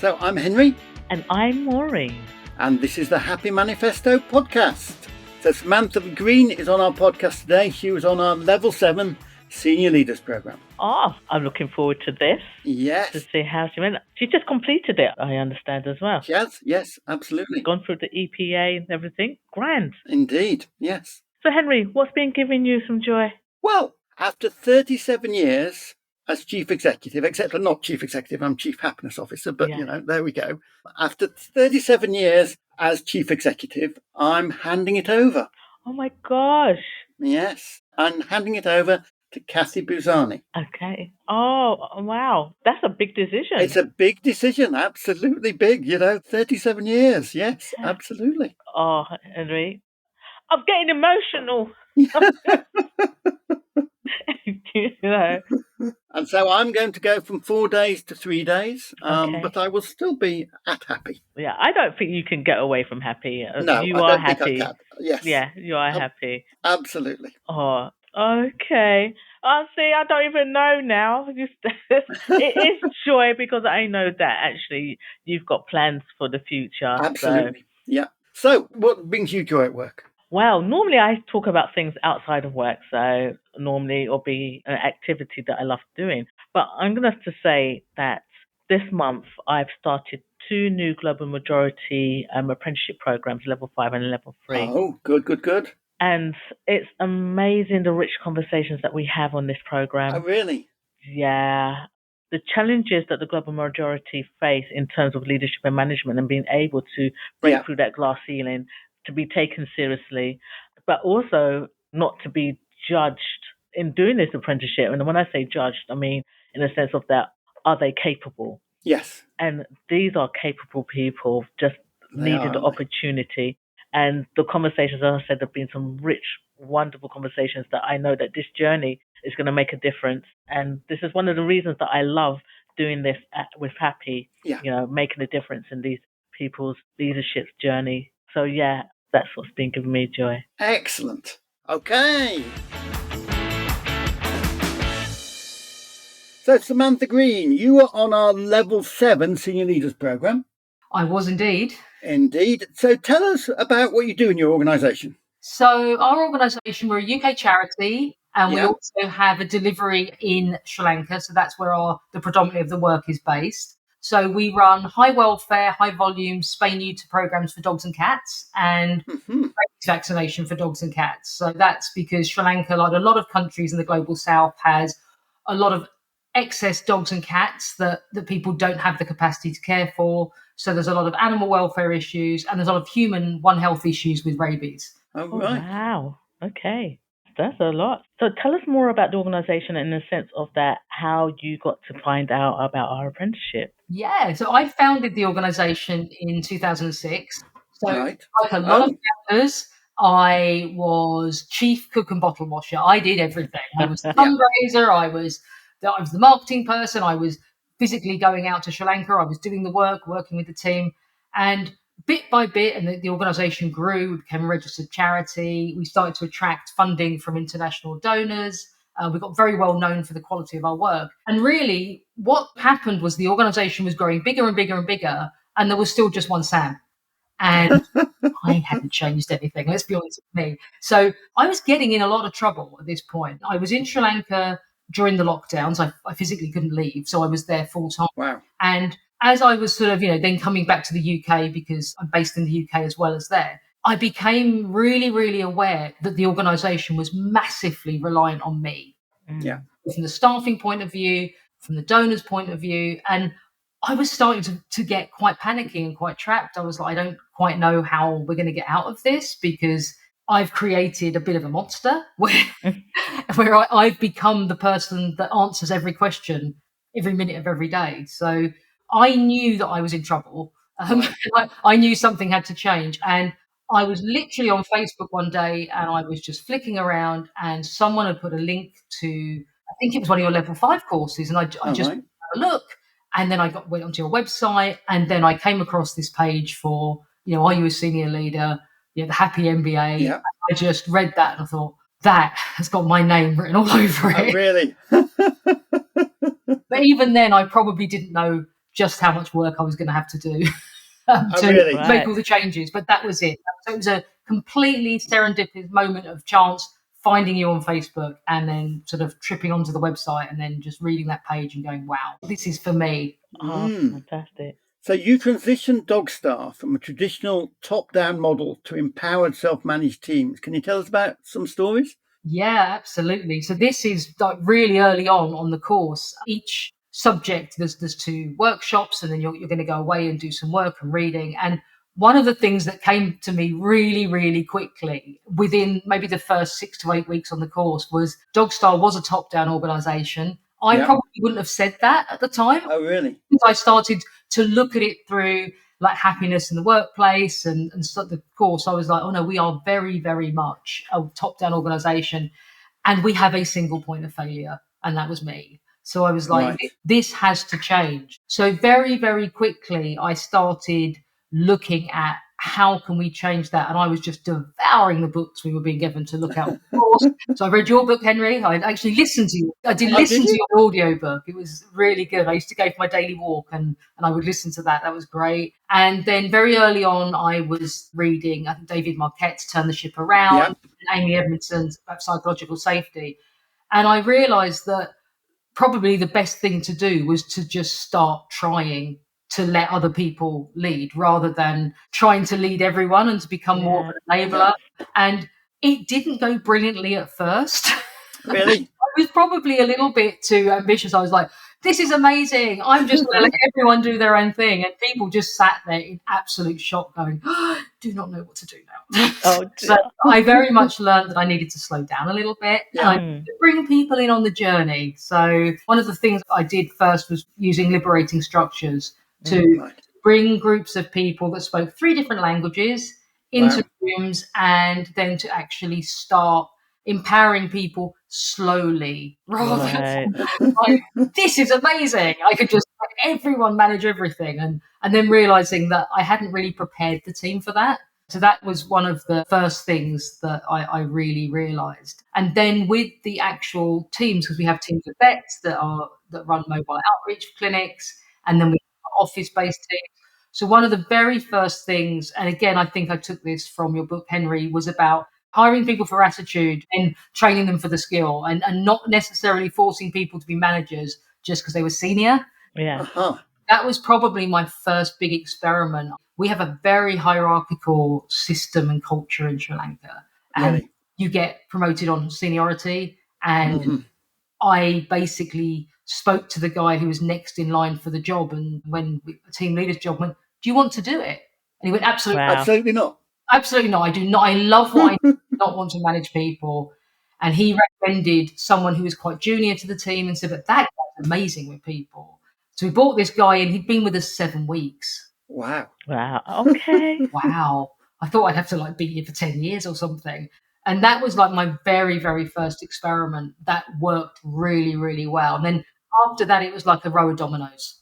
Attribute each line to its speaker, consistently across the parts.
Speaker 1: So I'm Henry.
Speaker 2: And I'm Maureen.
Speaker 1: And this is the Happy Manifesto podcast. So Samantha Green is on our podcast today. She was on our Level 7 Senior Leaders Programme.
Speaker 2: Oh, I'm looking forward to this.
Speaker 1: Yes.
Speaker 2: To see how she went. She just completed it, I understand, as well.
Speaker 1: She has, yes, absolutely.
Speaker 2: Gone through the EPA and everything. Grand.
Speaker 1: Indeed, yes.
Speaker 2: So, Henry, what's been giving you some joy?
Speaker 1: Well, after 37 years as Chief Executive, except I'm not Chief Executive, I'm Chief Happiness Officer, but, there we go. After 37 years as Chief Executive, I'm handing it over.
Speaker 2: Oh, my gosh.
Speaker 1: Yes, I'm handing it over to Kathy Buzani.
Speaker 2: Okay. Oh, wow. That's a big decision.
Speaker 1: It's a big decision, absolutely big, 37 years. Yes, absolutely.
Speaker 2: Oh, Henry, I'm getting emotional.
Speaker 1: And so I'm going to go from 4 days to 3 days, but I will still be at happy.
Speaker 2: Yeah, I don't think you can get away from happy.
Speaker 1: No,
Speaker 2: you
Speaker 1: I
Speaker 2: are
Speaker 1: don't
Speaker 2: happy.
Speaker 1: think I can. Yes.
Speaker 2: Yeah, you are happy.
Speaker 1: Absolutely.
Speaker 2: Oh, okay. Oh, see, I don't even know now. It is joy because I know that actually you've got plans for the future.
Speaker 1: Absolutely. So. Yeah. So what brings you joy at work?
Speaker 2: Well, normally I talk about things outside of work. So normally it'll be an activity that I love doing. But I'm going to have to say that this month I've started 2 new global majority apprenticeship programs, level 5 and level 3.
Speaker 1: Oh, good.
Speaker 2: And it's amazing the rich conversations that we have on this program.
Speaker 1: Oh, really?
Speaker 2: Yeah. The challenges that the global majority face in terms of leadership and management and being able to break through that glass ceiling, to be taken seriously, but also not to be judged in doing this apprenticeship. And when I say judged, I mean in the sense of that, are they capable?
Speaker 1: Yes.
Speaker 2: And these are capable people just needing the opportunity. And the conversations, as I said, have been some rich, wonderful conversations that I know that this journey is going to make a difference. And this is one of the reasons that I love doing this with Happy, making a difference in these people's leadership journey. So, that's what's been giving me joy.
Speaker 1: Excellent. Okay. So, Samantha Green, you were on our Level 7 Senior Leaders Programme.
Speaker 3: I was indeed.
Speaker 1: Indeed. So tell us about what you do in your organisation.
Speaker 3: So our organisation, we're a UK charity, and we also have a delivery in Sri Lanka. So that's where the predominantly of the work is based. So we run high welfare, high volume spay neuter programs for dogs and cats, and rabies vaccination for dogs and cats. So that's because Sri Lanka, like a lot of countries in the global south, has a lot of excess dogs and cats that people don't have the capacity to care for. So there's a lot of animal welfare issues, and there's a lot of human One Health issues with rabies.
Speaker 1: Oh, right.
Speaker 2: Wow. Okay. That's a lot. So tell us more about the organisation in the sense of that, how you got to find out about our apprenticeship.
Speaker 3: Yeah. So I founded the organisation in 2006. So like a lot of founders, I was chief cook and bottle washer. I did everything. I was the fundraiser. I was the marketing person. I was physically going out to Sri Lanka. I was doing the work, working with the team. And bit by bit, and the organisation grew, we became a registered charity. We started to attract funding from international donors. We got very well known for the quality of our work. And really, what happened was the organisation was growing bigger and bigger and bigger, and there was still just one Sam. And I hadn't changed anything, let's be honest with me. So I was getting in a lot of trouble at this point. I was in Sri Lanka during the lockdowns. I physically couldn't leave, so I was there full time.
Speaker 1: Wow.
Speaker 3: And as I was sort of, then coming back to the UK, because I'm based in the UK as well as there, I became really, really aware that the organisation was massively reliant on me.
Speaker 1: Yeah.
Speaker 3: From the staffing point of view, from the donors' point of view. And I was starting to get quite panicky and quite trapped. I was like, I don't quite know how we're going to get out of this, because I've created a bit of a monster where I've become the person that answers every question every minute of every day. So I knew that I was in trouble. I knew something had to change. And I was literally on Facebook one day, and I was just flicking around, and someone had put a link to, I think it was one of your level 5 courses. And I just had a look. And then I went onto your website, and then I came across this page for, are you a senior leader? The Happy MBA.
Speaker 1: Yeah.
Speaker 3: I just read that and I thought, that has got my name written all over it.
Speaker 1: Oh, really?
Speaker 3: But even then, I probably didn't know just how much work I was going to have to do make all the changes. But that was it. So it was a completely serendipitous moment of chance, finding you on Facebook and then sort of tripping onto the website and then just reading that page and going, wow, this is for me.
Speaker 2: Oh, fantastic.
Speaker 1: So you transitioned Dogstar from a traditional top-down model to empowered self-managed teams. Can you tell us about some stories?
Speaker 3: Yeah, absolutely. So this is like really early on the course. Each subject, there's 2 workshops, and then you're going to go away and do some work and reading. And one of the things that came to me really, really quickly within maybe the first 6 to 8 weeks on the course was Dogstar was a top-down organisation. I probably wouldn't have said that at the time.
Speaker 1: Oh, really?
Speaker 3: I started to look at it through like happiness in the workplace and start the course, I was like, oh no, we are very, very much a top-down organisation, and we have a single point of failure, and that was me. So I was like, this has to change. So very, very quickly, I started looking at how can we change that? And I was just devouring the books we were being given to look at, of course. So I read your book, Henry. I actually listened to you. I did listen to your audio book. It was really good. I used to go for my daily walk and I would listen to that. That was great. And then very early on, I was reading, I think, David Marquette's Turn the Ship Around, and Amy Edmondson's about psychological safety. And I realized that probably the best thing to do was to just start trying to let other people lead rather than trying to lead everyone and to become more of an enabler. And it didn't go brilliantly at first.
Speaker 1: Really?
Speaker 3: I was probably a little bit too ambitious. I was like, this is amazing. I'm just going to let everyone do their own thing. And people just sat there in absolute shock going, do not know what to do now. So I very much learned that I needed to slow down a little bit and I needed to bring people in on the journey. So one of the things I did first was using liberating structures to bring groups of people that spoke 3 different languages into rooms and then to actually start empowering people slowly rather than like, this is amazing. I could just let everyone manage everything and then realizing that I hadn't really prepared the team for that. So that was one of the first things that I really realized. And then with the actual teams, because we have teams of vets that run mobile outreach clinics, and then we have office-based teams. So one of the very first things, and again, I think I took this from your book, Henry, was about hiring people for attitude and training them for the skill and not necessarily forcing people to be managers just because they were senior. That was probably my first big experiment. We have a very hierarchical system and culture in Sri Lanka. And you get promoted on seniority. And I basically spoke to the guy who was next in line for the job. And when the team leader's job went, do you want to do it? And he went, absolutely not. Absolutely not. I do not. I love what I do not want to manage people. And he recommended someone who was quite junior to the team and said, but that guy's amazing with people. So we brought this guy in. He'd been with us 7 weeks.
Speaker 1: Wow.
Speaker 2: Okay.
Speaker 3: Wow. I thought I'd have to like be here for 10 years or something. And that was like my very, very first experiment that worked really, really well. And then after that, it was like a row of dominoes.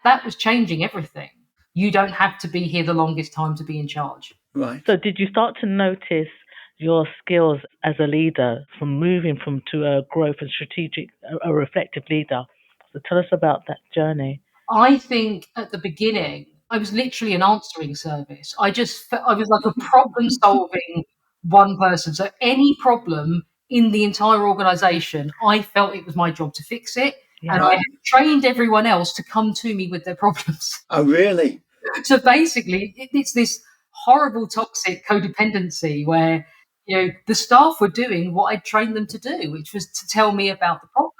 Speaker 3: That was changing everything. You don't have to be here the longest time to be in charge.
Speaker 1: Right.
Speaker 2: So did you start to notice your skills as a leader from moving to a growth and strategic, a reflective leader? So tell us about that journey.
Speaker 3: I think at the beginning, I was literally an answering service. I was like a problem solving one person. So any problem in the entire organization, I felt it was my job to fix it. And I trained everyone else to come to me with their problems.
Speaker 1: Oh, really?
Speaker 3: So basically, it's this horrible, toxic codependency where, the staff were doing what I trained them to do, which was to tell me about the problem.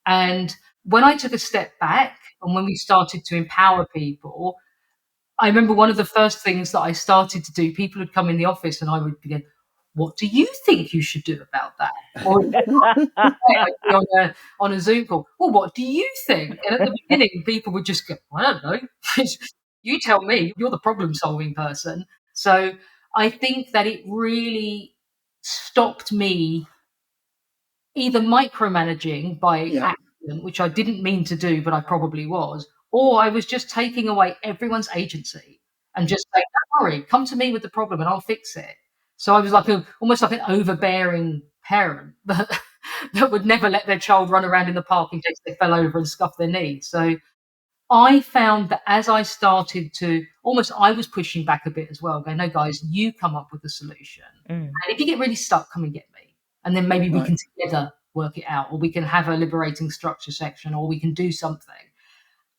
Speaker 3: And when I took a step back and when we started to empower people, I remember one of the first things that I started to do, people would come in the office and I would begin, what do you think you should do about that? Or on a Zoom call, well, what do you think? And at the beginning, people would just go, I don't know. You tell me, you're the problem-solving person. So I think that it really stopped me either micromanaging by accident, which I didn't mean to do, but I probably was, or I was just taking away everyone's agency and just saying, don't worry, come to me with the problem and I'll fix it. So I was like almost like an overbearing parent that would never let their child run around in the park in case they fell over and scuffed their knee. So I found that as I started to I was pushing back a bit as well, going, no, guys, you come up with the solution. And if you get really stuck, come and get me. And then maybe we can together work it out, or we can have a liberating structure section, or we can do something.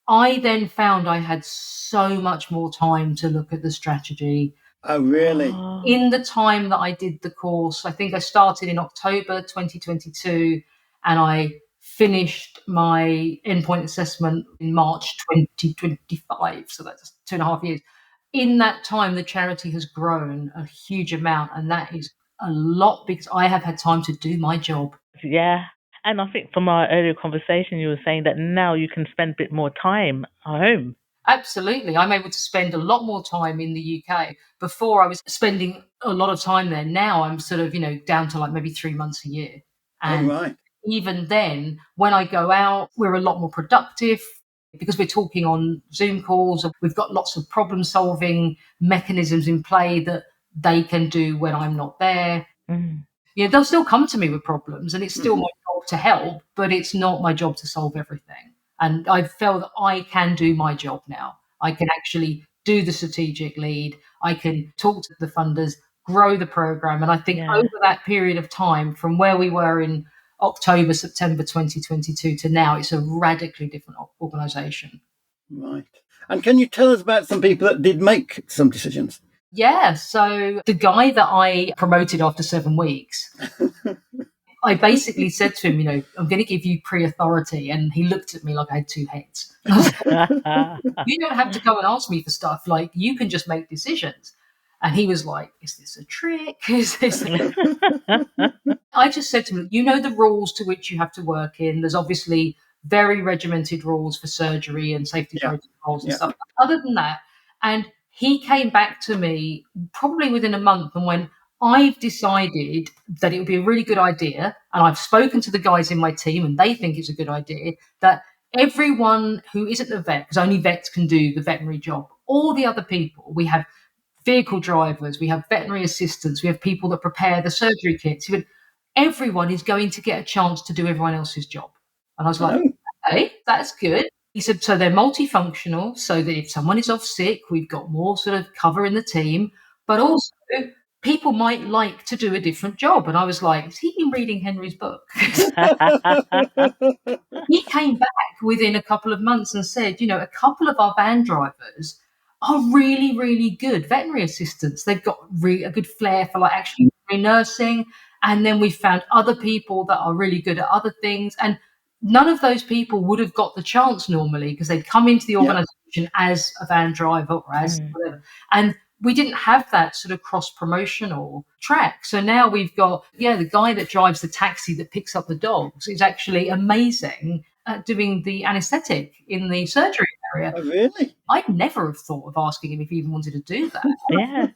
Speaker 3: I then found I had so much more time to look at the strategy.
Speaker 1: Oh, really?
Speaker 3: In the time that I did the course, I think I started in October 2022, and I finished my endpoint assessment in March 2025. So that's 2.5 years. In that time, the charity has grown a huge amount, and that is a lot because I have had time to do my job.
Speaker 2: Yeah. And I think from our earlier conversation, you were saying that now you can spend a bit more time at home.
Speaker 3: Absolutely. I'm able to spend a lot more time in the UK. Before I was spending a lot of time there. Now I'm sort of, down to like maybe 3 months a year. And even then, when I go out, we're a lot more productive because we're talking on Zoom calls. We've got lots of problem solving mechanisms in play that they can do when I'm not there. They'll still come to me with problems, and it's still my job to help, but it's not my job to solve everything. And I felt that I can do my job now. I can actually do the strategic lead. I can talk to the funders, grow the program. And I think over that period of time, from where we were in October, September 2022 to now, it's a radically different organisation.
Speaker 1: Right. And can you tell us about some people that did make some decisions?
Speaker 3: Yeah. So the guy that I promoted after 7 weeks, I basically said to him, I'm going to give you pre-authority. And he looked at me like I had two heads. You don't have to come and ask me for stuff. Like, you can just make decisions. And he was like, is this a trick? Is this I just said to him, the rules to which you have to work in. There's obviously very regimented rules for surgery and safety protocols and stuff. Other than that, and he came back to me probably within a month and went, I've decided that it would be a really good idea, and I've spoken to the guys in my team and they think it's a good idea, that everyone who isn't a vet, because only vets can do the veterinary job, all the other people, we have vehicle drivers, we have veterinary assistants, we have people that prepare the surgery kits, everyone is going to get a chance to do everyone else's job. And I was like, okay, that's good. He said, so they're multifunctional, so that if someone is off sick, we've got more sort of cover in the team, but also people might like to do a different job. And I was like, has he been reading Henry's book? He came back within a couple of months and said, a couple of our van drivers are really, really good veterinary assistants. They've got a good flair for actually nursing. And then we found other people that are really good at other things. And none of those people would have got the chance normally because they'd come into the organisation as a van driver or as whatever. And we didn't have that sort of cross-promotional track. So now we've got, the guy that drives the taxi that picks up the dogs is actually amazing at doing the anaesthetic in the surgery area.
Speaker 1: Oh, really?
Speaker 3: I'd never have thought of asking him if he even wanted to do that.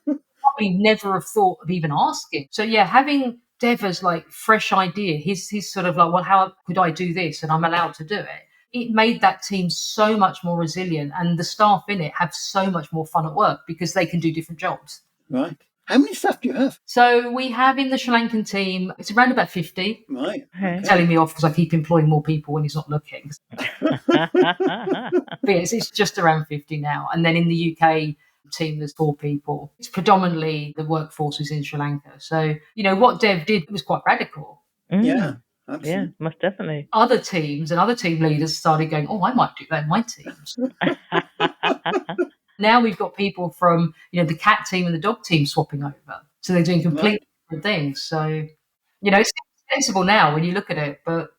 Speaker 3: Probably never have thought of even asking. So, having Deva's fresh idea, his sort of well, how could I do this? And I'm allowed to do it. It made that team so much more resilient, and the staff in it have so much more fun at work because they can do different jobs.
Speaker 1: Right. How many staff do you have? So
Speaker 3: we have in the Sri Lankan team, it's around about 50.
Speaker 1: Right.
Speaker 3: Okay. Telling me off because I keep employing more people when he's not looking. But it's just around 50 now. And then in the UK team, there's 4 people. It's predominantly the workforce is in Sri Lanka. So, what Dev did was quite radical.
Speaker 1: Yeah. Absolutely.
Speaker 2: Yeah, most definitely.
Speaker 3: Other teams and other team leaders started going, I might do that in my teams. Now we've got people from, the cat team and the dog team swapping over. So they're doing completely different things. So, it's sensible now when you look at it, but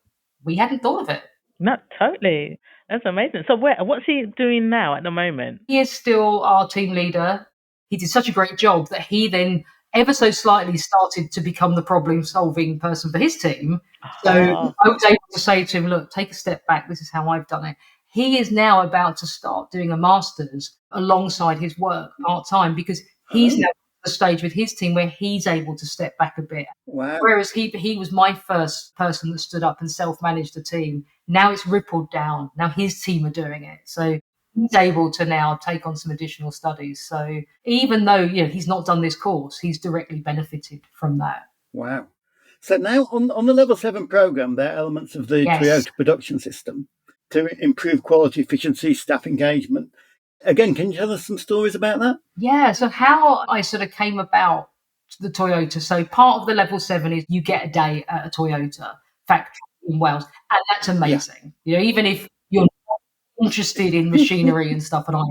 Speaker 3: we hadn't thought of it.
Speaker 2: No, totally. That's amazing. So what's he doing now at the moment?
Speaker 3: He is still our team leader. He did such a great job that he then ever so slightly started to become the problem-solving person for his team. So I was able to say to him, look, take a step back. This is how I've done it. He is now about to start doing a master's alongside his work part-time because he's now at the stage with his team where he's able to step back a bit.
Speaker 1: Wow.
Speaker 3: Whereas he was my first person that stood up and self-managed a team. Now it's rippled down. Now his team are doing it. So he's able to now take on some additional studies. So even though he's not done this course, he's directly benefited from that.
Speaker 1: Wow. So now on the level 7 program, there are elements of the Toyota production system. to improve quality, efficiency, staff engagement. Again, can you tell us some stories about that?
Speaker 3: Yeah, so how I sort of came about the Toyota. So part of the level 7 is you get a day at a Toyota factory in Wales, and that's amazing. You know, even if you're not interested in machinery and stuff, and I am,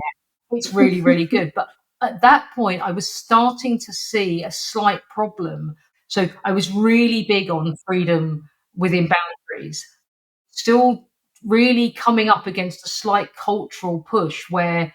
Speaker 3: it's really, really good. But at that point, I was starting to see a slight problem. So I was really big on freedom within boundaries, still really coming up against a slight cultural push where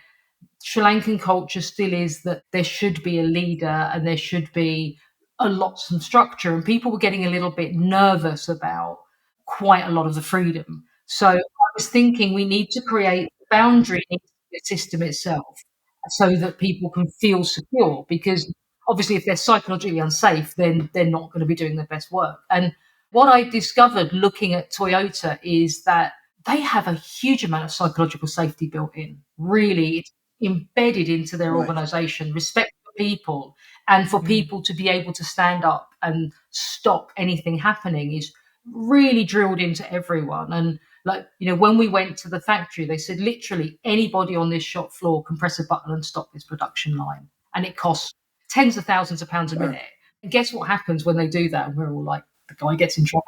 Speaker 3: Sri Lankan culture still is that there should be a leader and there should be some structure, and people were getting a little bit nervous about quite a lot of the freedom. So I was thinking we need to create a boundary in the system itself so that people can feel secure, because obviously if they're psychologically unsafe, then they're not going to be doing their best work. And what I discovered looking at Toyota is that they have a huge amount of psychological safety built in. Really, it's embedded into their organization, respect for people, and for people to be able to stand up and stop anything happening is really drilled into everyone. And like, you know, when we went to the factory, they said literally anybody on this shop floor can press a button and stop this production line. And it costs tens of thousands of pounds a minute. And guess what happens when they do that? And we're all like, the guy gets in trouble.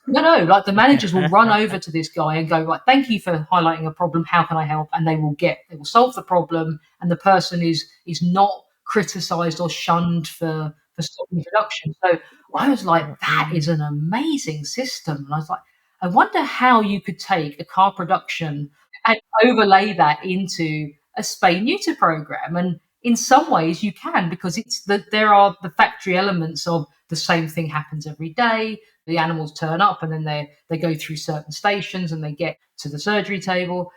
Speaker 3: No, like the managers will run over to this guy and go, right, thank you for highlighting a problem. How can I help? And they will solve the problem. And the person is not criticized or shunned for stopping production. So I was like, that is an amazing system. And I was like, I wonder how you could take a car production and overlay that into a spay neuter program. And in some ways you can, because there are the factory elements of the same thing happens every day. The animals turn up and then they go through certain stations and they get to the surgery table.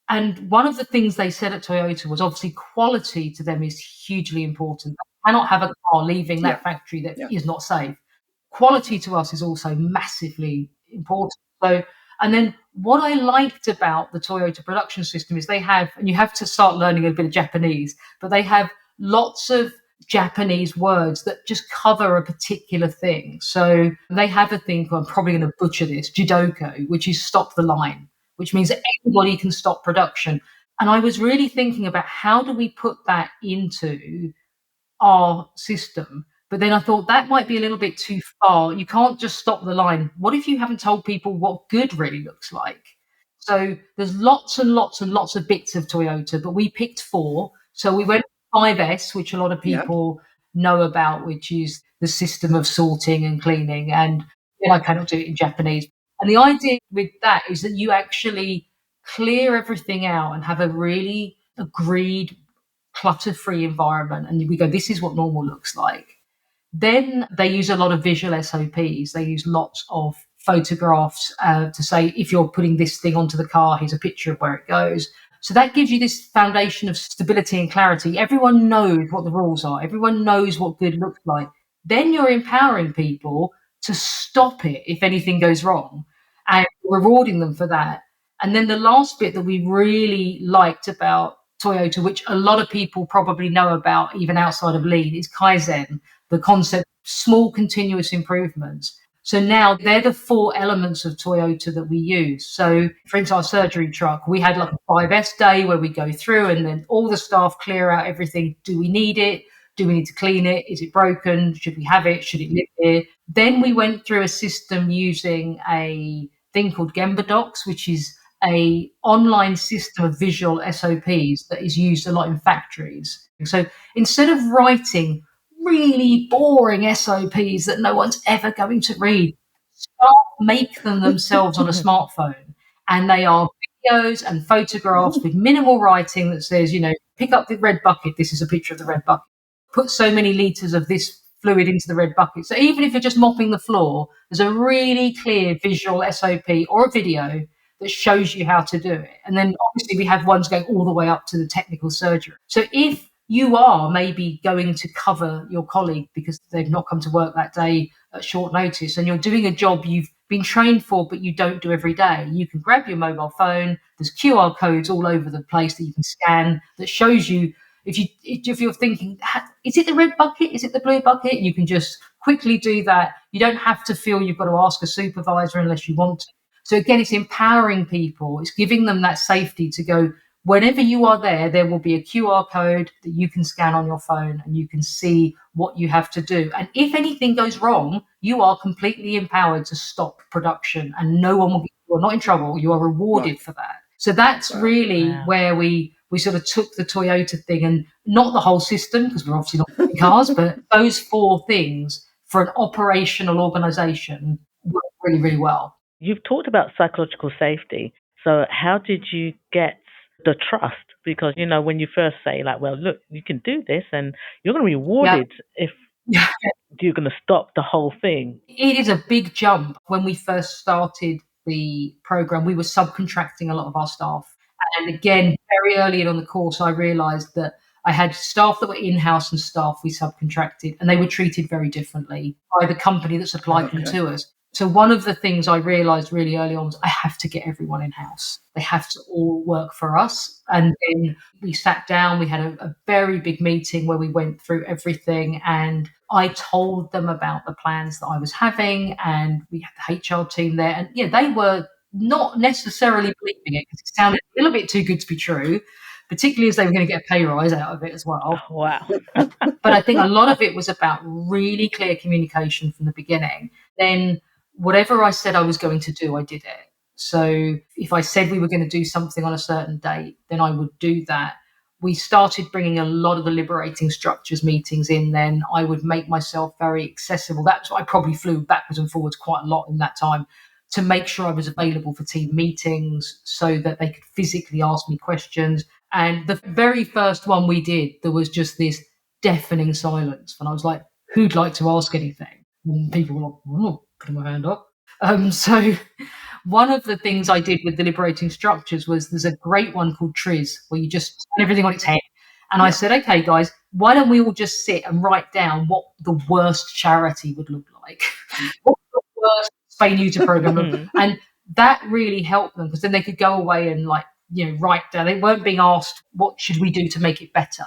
Speaker 3: And one of the things they said at Toyota was obviously quality to them is hugely important. You cannot have a car leaving that factory that is not safe. Quality to us is also massively important. So, and then what I liked about the Toyota production system is they have, and you have to start learning a bit of Japanese, but they have lots of Japanese words that just cover a particular thing. So they have a thing, I'm probably going to butcher this, jidoko, which is stop the line, which means that anybody can stop production. And I was really thinking about how do we put that into our system? But then I thought that might be a little bit too far. You can't just stop the line. What if you haven't told people what good really looks like? So there's lots and lots and lots of bits of Toyota, but we picked 4. So we went 5S, which a lot of people know about, which is the system of sorting and cleaning. And I cannot do it in Japanese. And the idea with that is that you actually clear everything out and have a really agreed, clutter-free environment. And we go, this is what normal looks like. Then they use a lot of visual SOPs. They use lots of photographs to say, if you're putting this thing onto the car, here's a picture of where it goes. So that gives you this foundation of stability and clarity. Everyone knows what the rules are. Everyone knows what good looks like. Then you're empowering people to stop it if anything goes wrong and rewarding them for that. And then the last bit that we really liked about Toyota, which a lot of people probably know about even outside of Lean, is Kaizen, the concept of small continuous improvements. So now they're the 4 elements of Toyota that we use. So for instance, our surgery truck, we had like a 5S day where we go through and then all the staff clear out everything. Do we need it? Do we need to clean it? Is it broken? Should we have it? Should it live here? Then we went through a system using a thing called Gemba Docs, which is a online system of visual SOPs that is used a lot in factories. So instead of writing really boring SOPs that no one's ever going to read, staff make them themselves on a smartphone. And they are videos and photographs with minimal writing that says, pick up the red bucket. This is a picture of the red bucket. Put so many litres of this fluid into the red bucket. So even if you're just mopping the floor, there's a really clear visual SOP or a video that shows you how to do it. And then obviously we have ones going all the way up to the technical surgery. So if you are maybe going to cover your colleague because they've not come to work that day at short notice and you're doing a job you've been trained for but you don't do every day, you can grab your mobile phone. There's QR codes all over the place that you can scan that shows you if you're thinking, is it the red bucket? Is it the blue bucket? You can just quickly do that. You don't have to feel you've got to ask a supervisor unless you want to. So again, it's empowering people. It's giving them that safety to go, whenever you are there will be a QR code that you can scan on your phone and you can see what you have to do. And if anything goes wrong, you are completely empowered to stop production and no one will be, you're not in trouble. You are rewarded for that. So that's really where we sort of took the Toyota thing, and not the whole system, because we're obviously not in cars, but those 4 things for an operational organization work really, really well.
Speaker 2: You've talked about psychological safety. So how did you get the trust? Because, when you first say, like, well, look, you can do this and you're going to be rewarded if you're going to stop the whole thing.
Speaker 3: It is a big jump. When we first started the program, we were subcontracting a lot of our staff. And again, very early on the course, I realized that I had staff that were in-house and staff we subcontracted, and they were treated very differently by the company that supplied them to us. So one of the things I realized really early on was I have to get everyone in-house. They have to all work for us. And then we sat down, we had a very big meeting where we went through everything, and I told them about the plans that I was having, and we had the HR team there. And they were not necessarily believing it because it sounded a little bit too good to be true, particularly as they were going to get a pay rise out of it as well.
Speaker 2: Oh, wow.
Speaker 3: But I think a lot of it was about really clear communication from the beginning. Then whatever I said I was going to do, I did it. So if I said we were going to do something on a certain date, then I would do that. We started bringing a lot of the liberating structures meetings in. Then I would make myself very accessible. That's why I probably flew backwards and forwards quite a lot in that time, to make sure I was available for team meetings so that they could physically ask me questions. And the very first one we did, there was just this deafening silence. And I was like, who'd like to ask anything? And people were like, oh, putting my hand up. So one of the things I did with the liberating structures was, there's a great one called Triz, where you just turn everything on its head. And I said, okay, guys, why don't we all just sit and write down what the worst charity would look like? What's the worst spay neuter program? And that really helped them, because then they could go away and write down. They weren't being asked, what should we do to make it better?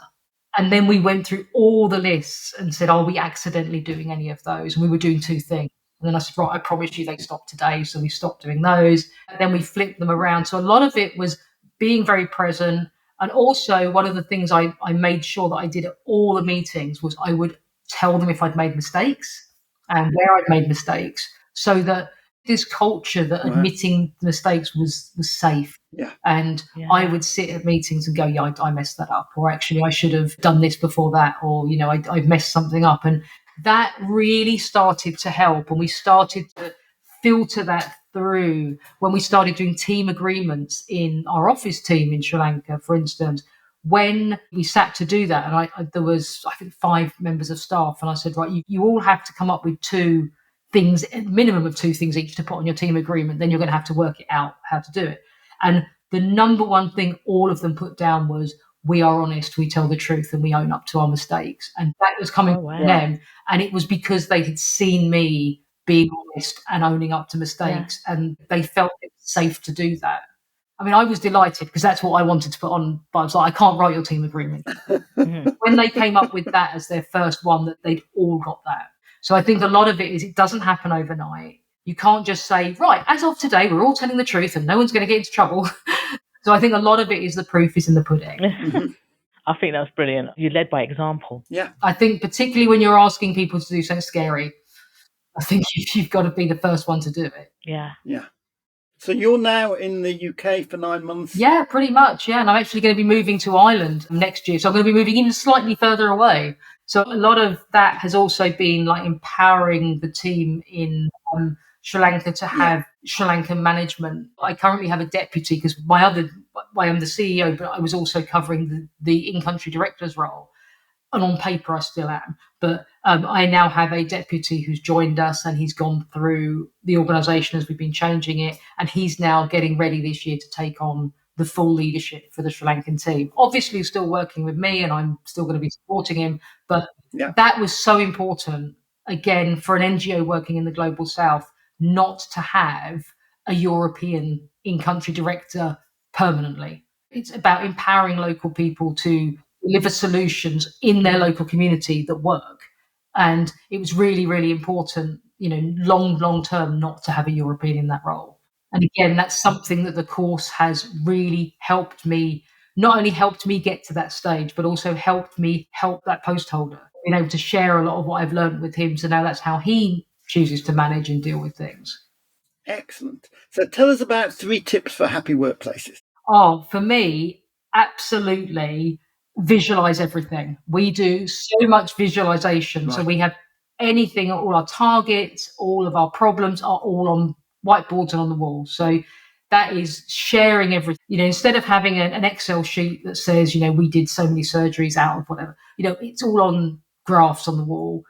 Speaker 3: And then we went through all the lists and said, are we accidentally doing any of those? And we were doing 2 things. And then I said, right, I promise you they stop today. So we stopped doing those. And then we flipped them around. So a lot of it was being very present. And also one of the things I made sure that I did at all the meetings was I would tell them if I'd made mistakes and where I'd made mistakes, so that this culture that admitting mistakes was safe. And I would sit at meetings and go, I messed that up, or actually I should have done this before that, or I messed something up. And that really started to help, and we started to filter that through when we started doing team agreements in our office team in Sri Lanka, for instance. When we sat to do that, and there was, I think, 5 members of staff, and I said, right, you all have to come up with 2 things, a minimum of 2 things each to put on your team agreement. Then you're going to have to work it out how to do it. And the number one thing all of them put down was, we are honest, we tell the truth, and we own up to our mistakes. And that was coming from them. And it was because they had seen me being honest and owning up to mistakes, and they felt it was safe to do that. I mean, I was delighted because that's what I wanted to put on, but I was like, I can't write your team agreement. When they came up with that as their first one, that they'd all got that. So I think a lot of it is, it doesn't happen overnight. You can't just say, right, as of today, we're all telling the truth and no one's going to get into trouble. So I think a lot of it is the proof is in the pudding.
Speaker 2: I think that's brilliant. You led by example.
Speaker 1: Yeah.
Speaker 3: I think particularly when you're asking people to do something scary, I think you've got to be the first one to do it.
Speaker 2: Yeah.
Speaker 1: Yeah. So you're now in the UK for 9 months?
Speaker 3: Yeah, pretty much. Yeah. And I'm actually going to be moving to Ireland next year. So I'm going to be moving even slightly further away. So a lot of that has also been like empowering the team in Sri Lanka to have Sri Lankan management. I currently have a deputy because I am the CEO, but I was also covering the in-country director's role. And on paper, I still am. But I now have a deputy who's joined us, and he's gone through the organisation as we've been changing it. And he's now getting ready this year to take on the full leadership for the Sri Lankan team. Obviously, still working with me, and I'm still going to be supporting him. But that was so important, again, for an NGO working in the Global South, not to have a European in-country director permanently. It's about empowering local people to deliver solutions in their local community that work. And it was really, really important, long term, not to have a European in that role. And again, that's something that the course has really helped me, not only helped me get to that stage, but also helped me help that post holder, being able to share a lot of what I've learned with him. So now that's how he chooses to manage and deal with things.
Speaker 1: Excellent. So tell us about 3 tips for happy workplaces.
Speaker 3: Oh, for me, absolutely visualize everything. We do so much visualization. Right. So we have anything, all our targets, all of our problems are all on whiteboards and on the wall. So that is sharing everything. Instead of having an Excel sheet that says, we did so many surgeries out of whatever, it's all on graphs on the wall.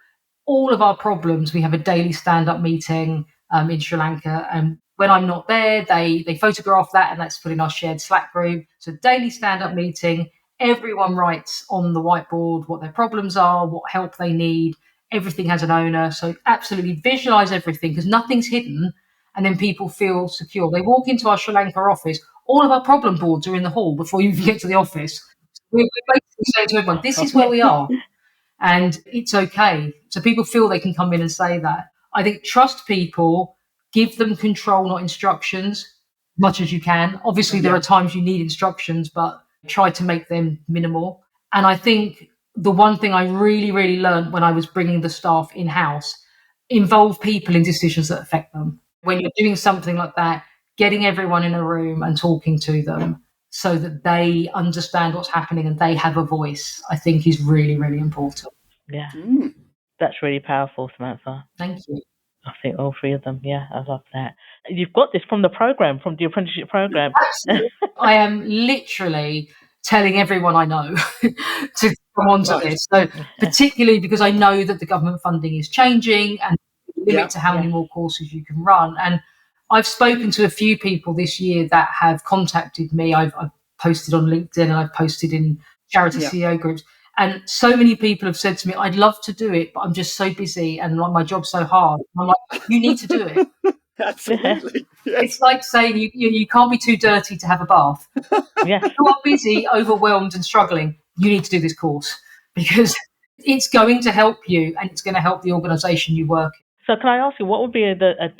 Speaker 3: All of our problems, we have a daily stand-up meeting in Sri Lanka, and when I'm not there, they photograph that and that's put in our shared Slack group. So daily stand-up meeting, everyone writes on the whiteboard what their problems are, what help they need. Everything has an owner. So absolutely visualize everything, because nothing's hidden, and then people feel secure. They walk into our Sri Lanka office, all of our problem boards are in the hall before you even get to the office. We're basically saying to everyone, this is where we are. And it's okay. So people feel they can come in and say that. I think trust people, give them control, not instructions, much as you can. Obviously, there are times you need instructions, but try to make them minimal. And I think the one thing I really, really learned when I was bringing the staff in-house, involve people in decisions that affect them. When you're doing something like that, getting everyone in a room and talking to them so that they understand what's happening and they have a voice, I think is really, really important.
Speaker 2: Yeah. That's really powerful, Samantha.
Speaker 3: Thank you.
Speaker 2: I think all 3 of them. Yeah, I love that. You've got this from the program, from the apprenticeship program.
Speaker 3: Absolutely. I am literally telling everyone I know to come onto this. So particularly because I know that the government funding is changing and limit to how many more courses you can run. And I've spoken to a few people this year that have contacted me. I've posted on LinkedIn and I've posted in charity CEO groups. And so many people have said to me, I'd love to do it, but I'm just so busy and my job's so hard. I'm like, you need to do it.
Speaker 1: Absolutely. Yes.
Speaker 3: It's like saying you can't be too dirty to have a bath.
Speaker 2: Yes.
Speaker 3: If you are busy, overwhelmed and struggling, you need to do this course, because it's going to help you and it's going to help the organisation you work in.
Speaker 2: So can I ask you, what would be a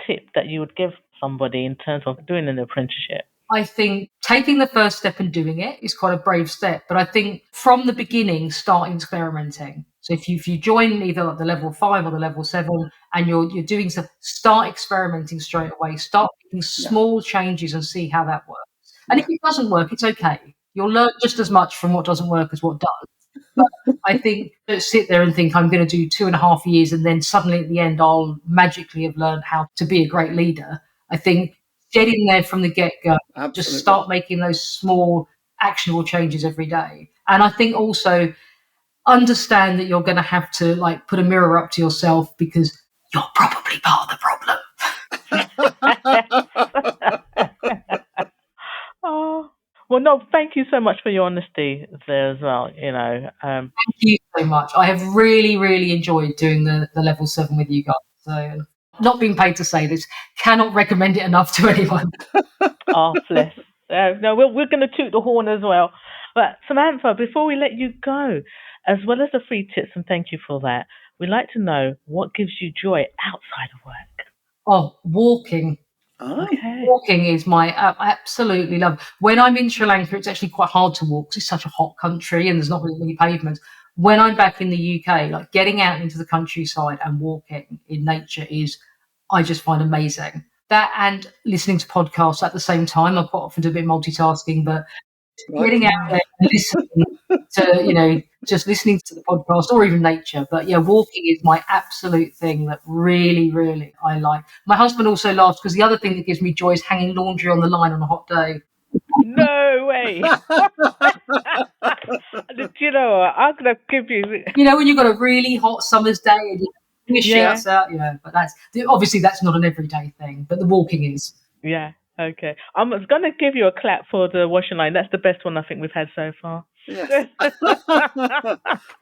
Speaker 2: tip that you would give somebody in terms of doing an apprenticeship?
Speaker 3: I think taking the first step and doing it is quite a brave step. But I think from the beginning, start experimenting. So if you join either the level 5 or the level 7 and you're doing stuff, start experimenting straight away. Start making small changes and see how that works. And if it doesn't work, it's okay. You'll learn just as much from what doesn't work as what does. But I think don't sit there and think I'm going to do 2.5 years and then suddenly at the end I'll magically have learned how to be a great leader. I think get in there from the get-go. Absolutely. Just start making those small actionable changes every day. And I think also understand that you're going to have to put a mirror up to yourself, because you're probably part of the problem.
Speaker 2: Oh, well, no, thank you so much for your honesty there as well.
Speaker 3: Thank you so much. I have really, really enjoyed doing the level 7 with you guys. So not being paid to say this, cannot recommend it enough to anyone.
Speaker 2: Oh, bless. No, we're going to toot the horn as well. But Samantha, before we let you go, as well as the 3 tips, and thank you for that, we'd like to know what gives you joy outside of work.
Speaker 3: Oh, walking.
Speaker 2: Okay.
Speaker 3: Walking is my absolutely love. When I'm in Sri Lanka, it's actually quite hard to walk because it's such a hot country and there's not really many pavements. When I'm back in the UK, getting out into the countryside and walking in nature I just find amazing. That and listening to podcasts at the same time. I quite often do a bit of multitasking, but getting out there and listening to, just listening to the podcast or even nature. But yeah, walking is my absolute thing that really, really I like. My husband also laughs because the other thing that gives me joy is hanging laundry on the line on a hot day.
Speaker 2: No way. You know what? I'm going to give you...
Speaker 3: when you've got a really hot summer's day and your sheets out, but obviously that's not an everyday thing, but the walking is.
Speaker 2: Yeah, okay. I'm going to give you a clap for the washing line. That's the best one I think we've had so far.
Speaker 1: Yes.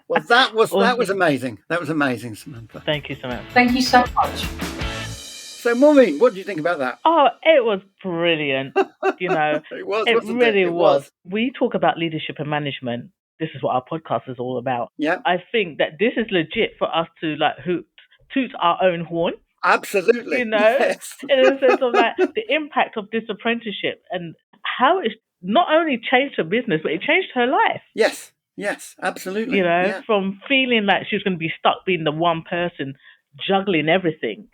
Speaker 1: Well, that was amazing. That was amazing, Samantha.
Speaker 2: Thank you, Samantha.
Speaker 3: Thank you so much.
Speaker 1: So, Maureen, what do you think about that?
Speaker 2: Oh, it was brilliant.
Speaker 1: It
Speaker 2: really was. We talk about leadership and management. This is what our podcast is all about.
Speaker 1: Yeah.
Speaker 2: I think that this is legit for us to toot our own horn
Speaker 1: Absolutely.
Speaker 2: You know,
Speaker 1: yes.
Speaker 2: in the sense of that, the impact of this apprenticeship and how it not only changed her business, but it changed her life.
Speaker 1: Yes, absolutely.
Speaker 2: You know,
Speaker 1: yeah.
Speaker 2: From feeling like she was going to be stuck being the one person juggling everything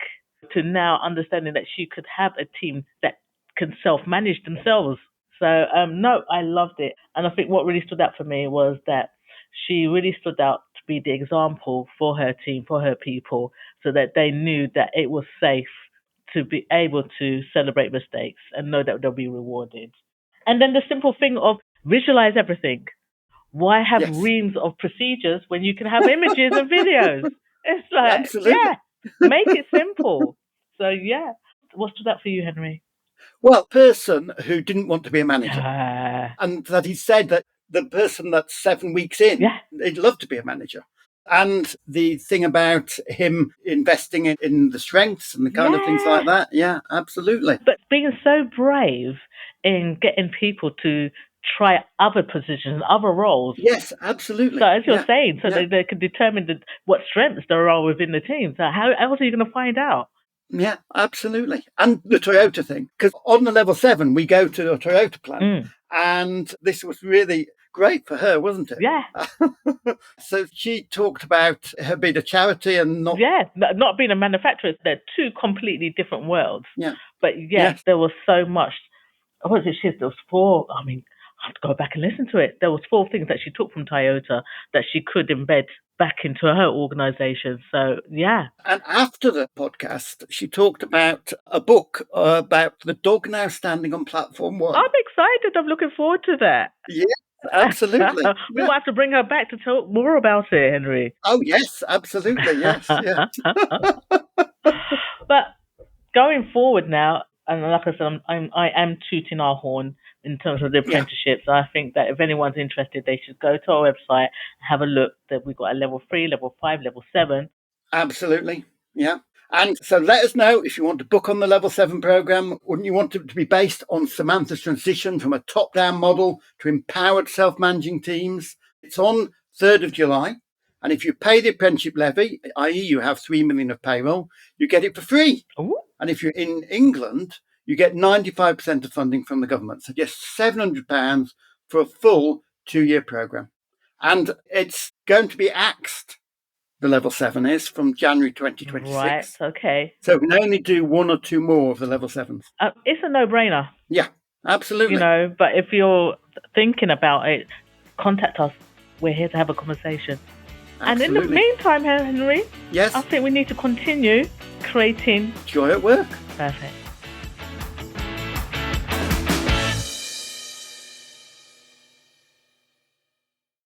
Speaker 2: to now understanding that she could have a team that can self-manage themselves. So, no, I loved it. And I think what really stood out for me was that she really stood out to be the example for her team, for her people, so that they knew that it was safe to be able to celebrate mistakes and know that they'll be rewarded. And then the simple thing of visualize everything. Why have
Speaker 1: yes.
Speaker 2: reams of procedures when you can have images and videos? It's like,
Speaker 1: Absolutely.
Speaker 2: make it simple. So, what stood out for you, Henry?
Speaker 1: Well, person who didn't want to be a manager. And that he said that the person that's 7 weeks in, he'd love to be a manager. And the thing about him investing in the strengths and the kind of things like that. Yeah, absolutely.
Speaker 2: But being so brave in getting people to try other positions, other roles.
Speaker 1: Yes, absolutely.
Speaker 2: So as you're saying, so they can determine what strengths there are within the team. So how else are you going to find out?
Speaker 1: Yeah, absolutely. And the Toyota thing, because on the level 7, we go to the Toyota plant. And this was really great for her, wasn't it?
Speaker 2: Yeah.
Speaker 1: So she talked about her being a charity and not...
Speaker 2: Yeah, not being a manufacturer. They're two completely different worlds.
Speaker 1: Yeah.
Speaker 2: But there was so much. What was it? There was 4. I mean, I have to go back and listen to it. There was 4 things that she took from Toyota that she could embed back into her organization. So, yeah.
Speaker 1: And after the podcast, she talked about a book about the dog now standing on platform 1.
Speaker 2: I'm excited. I'm looking forward to that.
Speaker 1: Yeah, absolutely.
Speaker 2: We might have to bring her back to talk more about it, Henry.
Speaker 1: Oh, yes, absolutely. Yes.
Speaker 2: But going forward now, and like I said, I am tooting our horn in terms of the apprenticeships. I think that if anyone's interested, they should go to our website, have a look. That we've got a level 3, level 5, level 7.
Speaker 1: Absolutely, yeah. And so let us know if you want to book on the level 7 program. Wouldn't you want it to be based on Samantha's transition from a top-down model to empowered self-managing teams? It's on 3rd of July. And if you pay the apprenticeship levy, i.e. you have 3 million of payroll, you get it for free.
Speaker 2: Ooh.
Speaker 1: And if you're in England, you get 95% of funding from the government. So just £700 for a full 2-year program. And it's going to be axed, the level 7 is, from January 2026.
Speaker 2: Right, okay.
Speaker 1: So we can only do 1 or 2 more of the level 7s.
Speaker 2: It's a no-brainer.
Speaker 1: Yeah, absolutely.
Speaker 2: But if you're thinking about it, contact us. We're here to have a conversation. Absolutely. And in the meantime, Henry,
Speaker 1: yes,
Speaker 2: I think we need to continue creating
Speaker 1: joy at work.
Speaker 2: Perfect.